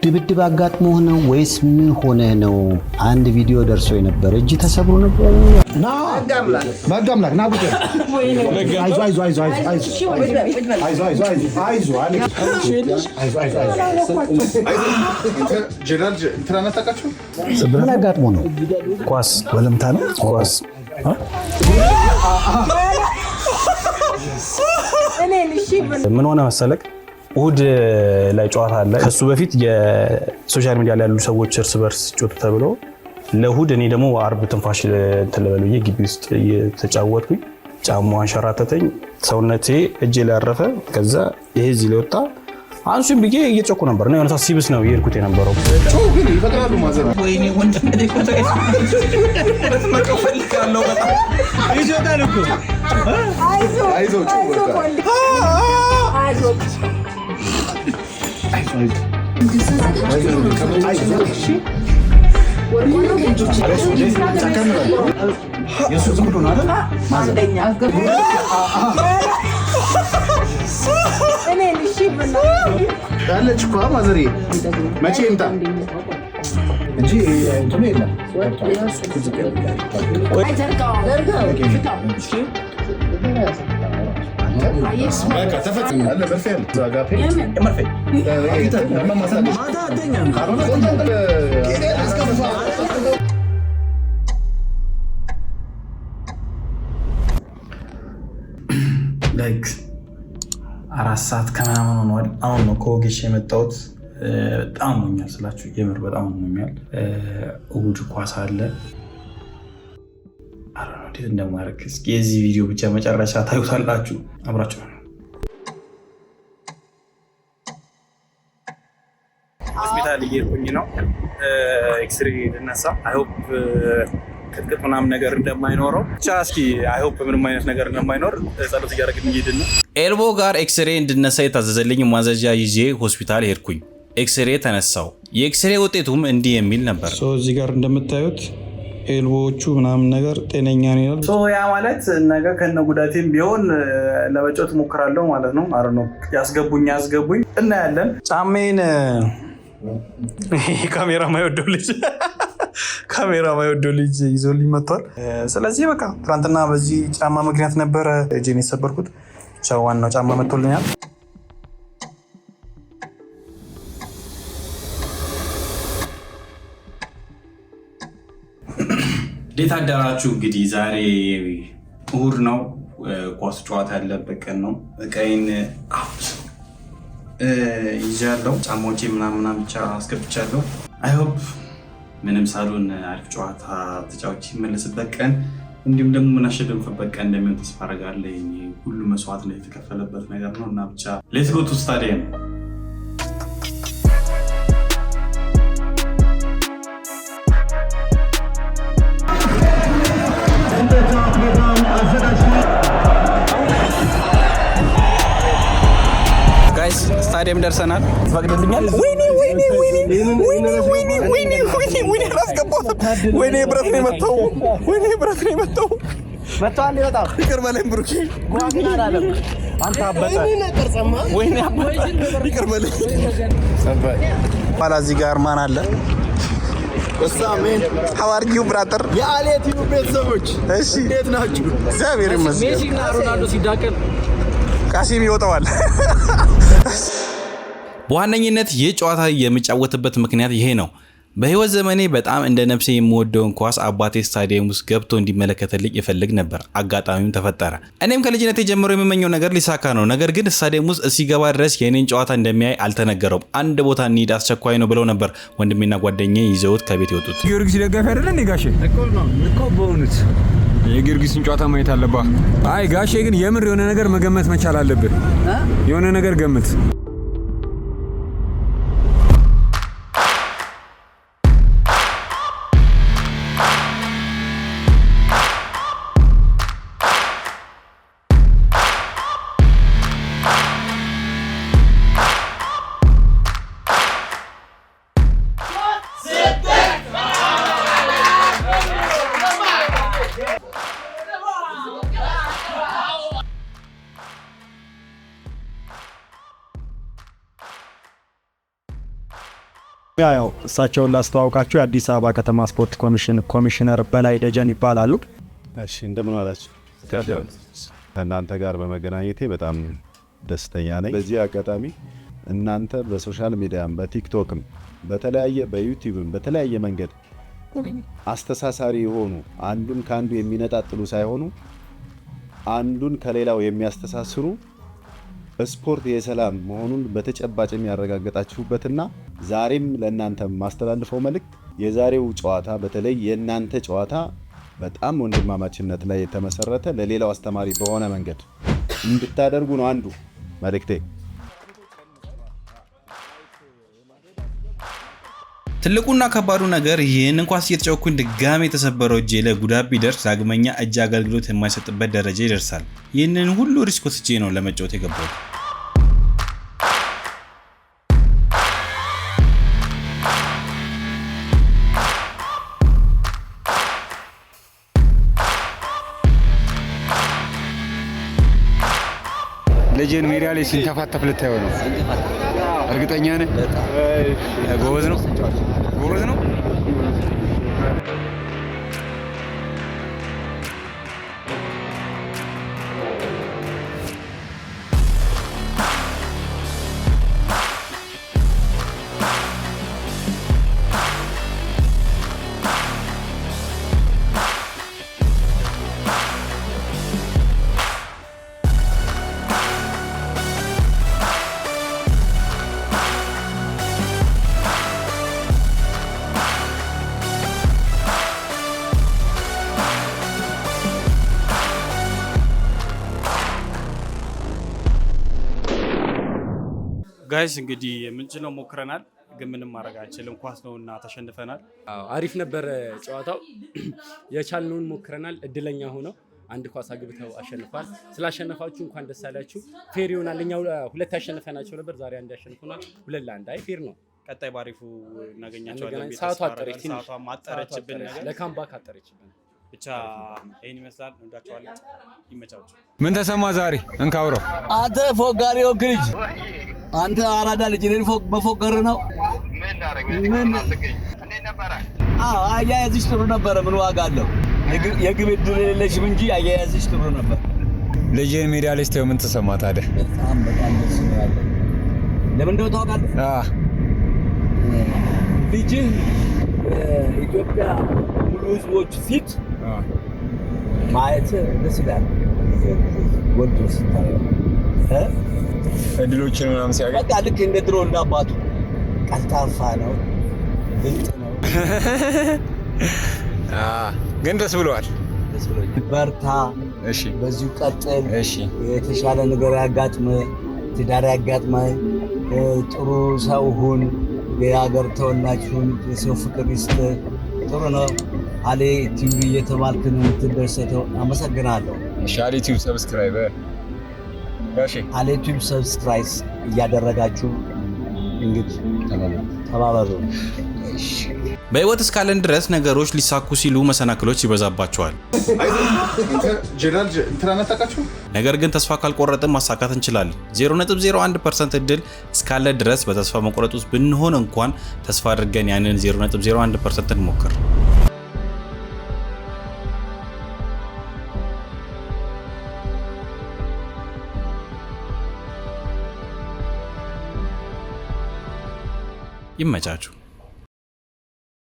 ድብድብ አጋጥሞ ነው ወይስ ምን ሆነ ነው? አንድ ቪዲዮ ደርሶ የነበረ እጅ ተሰብሮ ነበር። ማጋምላክ ና ቡጤ ምን አጋጥሞ ነው? ኳስ ወለምታ ነው። ኳስ ምን ሆነ መሰለክ? እሁድ ላይ ጨዋታ አለ። ከሱ በፊት የሶሻል ሚዲያ ላይ ያሉ ሰዎች እርስ በርስ ጮቱ ተብሎ ለእሁድ እኔ ደግሞ አርብ ትንፋሽ ተለበለየ ግቢ ውስጥ እየተጫወትኩኝ ጫማው አንሸራተተኝ፣ ሰውነቴ እጄ ላይ አረፈ። ከዛ ይሄ እዚህ ላይ ወጣ። አንሱን ብዬ እየጮኩ ነበር ነው የሆነ ሲብስ ነው የሄድኩት የነበረው። ግን ይፈቅራሉ ማዘር ወይኔ ወንድም ደኮታ በተመቀው ፈልካለሁ በጣም ይጆታል እኮ አይዞ ያለች እኮ ማዘሬ መቼ እንታ እንጂ እንትኑ የለም ላይክ 4 ሰዓት ከምናምን ሆኗል። አሁን ነው ከወጌሽ የመጣሁት። በጣም ሞኛል ስላችሁ የምር በጣም ሞኛል። እሑድ ኳስ አለ። አረን እንዴት እንደማደርግ እስኪ የዚህ ቪዲዮ ብቻ መጨረሻ ታዩታላችሁ። አብራችሁ ነው። ሆስፒታል እየሄድኩኝ ነው ኤክስሬ ልነሳ። አይ ሆፕ ቅጥቅጥ ምናምን ነገር እንደማይኖረው ብቻ እስኪ አይ ሆፕ ምንም አይነት ነገር እንደማይኖር ጸሎት እያደረግን እየሄድን ነው። ኤልቦ ጋር ኤክስሬ እንድነሳ የታዘዘልኝ ማዘዣ ይዤ ሆስፒታል ሄድኩኝ። ኤክስሬ ተነሳው። የኤክስሬ ውጤቱም እንዲህ የሚል ነበር። እዚህ ጋር እንደምታዩት ኤልቦዎቹ ምናምን ነገር ጤነኛ ነው ይላል። ያ ማለት ነገ ከነ ጉዳቴም ቢሆን ለመጫወት ሞክራለሁ ማለት ነው። አረ ነው ያስገቡኝ እናያለን። ጫሜን ካሜራ ማይወደው ልጅ ይዞልኝ መጥቷል። ስለዚህ በቃ ትናንትና በዚህ ጫማ ምክንያት ነበረ እጄን የሰበርኩት። ቻው ዋናው ጫማ መጥቶልኛል። እንዴት አደራችሁ? እንግዲህ ዛሬ እሑድ ነው። ኳስ ጨዋታ ያለበት ቀን ነው። እቃዬን ይዣለሁ። ጫማዎቼ ምናምን ብቻ አስገብቻለሁ። አይ ሆፕ ምንም ሳሉን አሪፍ ጨዋታ ተጫዋች ይመለስበት ቀን እንዲሁም ደግሞ ምናሸንፍበት ቀን እንደሚሆን ተስፋ አደርጋለሁ። ሁሉ መስዋዕት ነው የተከፈለበት ነገር ነው እና ብቻ ሌትስ ጎ ቱ ስታዲየም። ጋይስ ስታዲየም ደርሰናል። ፈቅድልኛል? ወይኔ ብረት ነው የመጣው። መጣው በጣም ይቅር በለኝ ብሩኬ። አንተ አበጠ ወይኔ አበጠ። ይቅር በለኝ። እዚህ ጋር ማን አለ? How are you brother? የአሌት ዩ ቤተሰቦች እሺ እንዴት ናችሁ? እግዚአብሔር ይመስገን። ሜሲ እና ሮናልዶ ሲዳቀል ቃሲም ይወጣዋል። በዋነኝነት ይህ ጨዋታ የሚጫወትበት ምክንያት ይሄ ነው። በህይወት ዘመኔ በጣም እንደ ነፍሴ የምወደውን ኳስ አባቴ ስታዲየም ውስጥ ገብቶ እንዲመለከትልኝ ይፈልግ ነበር። አጋጣሚውም ተፈጠረ። እኔም ከልጅነቴ ጀምሮ የምመኘው ነገር ሊሳካ ነው። ነገር ግን ስታዲየም ውስጥ ሲገባ ድረስ የኔን ጨዋታ እንደሚያይ አልተነገረውም። አንድ ቦታ እንሂድ አስቸኳይ ነው ብለው ነበር ወንድሜና ጓደኛዬ ይዘውት ከቤት የወጡት። ጊዮርጊስ ደጋፊ አይደለ እንዴ ጋሼ? እኮ በእውነት የጊዮርጊስን ጨዋታ ማየት አለብህ። አይ ጋሼ ግን የምር የሆነ ነገር መገመት መቻል አለብህ። የሆነ ነገር ገምት። ያው እሳቸውን ላስተዋውቃችሁ የአዲስ አበባ ከተማ ስፖርት ኮሚሽን ኮሚሽነር በላይ ደጀን ይባላሉ። እሺ እንደምን ዋላችሁ? ከእናንተ ጋር በመገናኘቴ በጣም ደስተኛ ነኝ። በዚህ አጋጣሚ እናንተ በሶሻል ሚዲያም በቲክቶክም በተለያየ በዩቲዩብም በተለያየ መንገድ አስተሳሳሪ የሆኑ አንዱን ካንዱ የሚነጣጥሉ ሳይሆኑ አንዱን ከሌላው የሚያስተሳስሩ ስፖርት የሰላም መሆኑን በተጨባጭ የሚያረጋግጣችሁበትና ዛሬም ለእናንተ ማስተላልፈው መልእክት የዛሬው ጨዋታ በተለይ የእናንተ ጨዋታ በጣም ወንድማማችነት ላይ የተመሰረተ ለሌላው አስተማሪ በሆነ መንገድ እንድታደርጉ ነው አንዱ መልእክቴ። ትልቁና ከባዱ ነገር ይህን እንኳን እየተጫወኩኝ ድጋሜ የተሰበረው እጄ ላይ ጉዳት ቢደርስ ዳግመኛ እጅ አገልግሎት የማይሰጥበት ደረጃ ይደርሳል። ይህንን ሁሉ ሪስክ ወስጄ ነው ለመጫወት የገባሁት። ልጅን ሜዳ ላይ ሲንተፋተፍ ልታየው ነው። እርግጠኛ ነህ? ጎበዝ ነው፣ ጎበዝ ነው። ጋይስ እንግዲህ የምንችለው ሞክረናል፣ ግን ምንም ማድረግ አንችልም። ኳስ ነውና ተሸንፈናል። አሪፍ ነበር ጨዋታው። የቻልነውን ሞክረናል። እድለኛ ሆነው አንድ ኳስ አግብተው አሸንፏል። ስላሸነፋችሁ እንኳን ደስ አላችሁ። ፌር ይሆናል። እኛ ሁለት ያሸነፈናቸው ነበር፣ ዛሬ አንድ ያሸንፉናል። 2-1 አይ ፌር ነው። ቀጣይ ባሪፉ እናገኛቸዋለን። ሰዓቱ አጠረች፣ ትንሽ ሰዓቷ ማጠረችብን ነገር ለካምባክ አጠረችብን። ብቻ ይሄን ይመስላል። እንወዳቸዋለን። ይመቻችሁ። ምን ተሰማ ዛሬ? እንካውረው አንተ ፎጋሪ ወክልጅ አንተ አራዳ ልጅ ነኝ። በፎገር ነው ምን አያያዝሽ ጥሩ ነበረ። ምን ዋጋ አለው? የግብ ዕድል የሌለሽም እንጂ አያያዝሽ ጥሩ ነበር። ልጅን ሜዳ ላይ ስትየው ምን ተሰማ ታዲያ? በጣም ደስ ይላል። ለምን እንደው ታውቃለህ? ልጅህ ኢትዮጵያ ሙሉ ህዝቦች ፊት ማየት ደስ ይላል። ወልዶ ስታየው እድሎችን ምናምን ሲያገኝ በቃ ልክ እንደ ድሮ እና አባቱ ቀልጣፋ ነው፣ ብልጥ ነው። ግን ደስ ብለዋል። በርታ፣ እሺ፣ በዚሁ ቀጥል፣ እሺ፣ የተሻለ ነገር ያጋጥምህ፣ ትዳር ያጋጥምህ፣ ጥሩ ሰው ሁን፣ የሀገር ተወላጅ ሁን፣ የሰው ፍቅር ይስጥህ። ጥሩ ነው። አሌ ቲቪ እየተባልክ ነው የምትደሰተው። አመሰግናለሁ። እሺ፣ አሌ ቲቪ ሰብስክራይብ አሌ ቲቪ ሰብስክራይብ እያደረጋችሁ እንግዲህ ተባበሩ። በህይወት እስካለን ድረስ ነገሮች ሊሳኩ ሲሉ መሰናክሎች ይበዛባቸዋል። ነገር ግን ተስፋ ካልቆረጥን ማሳካት እንችላለን። 0.01% እድል እስካለ ድረስ በተስፋ መቁረጥ ውስጥ ብንሆን እንኳን ተስፋ አድርገን ያንን 0.01% እንሞክር። ይመቻችሁ።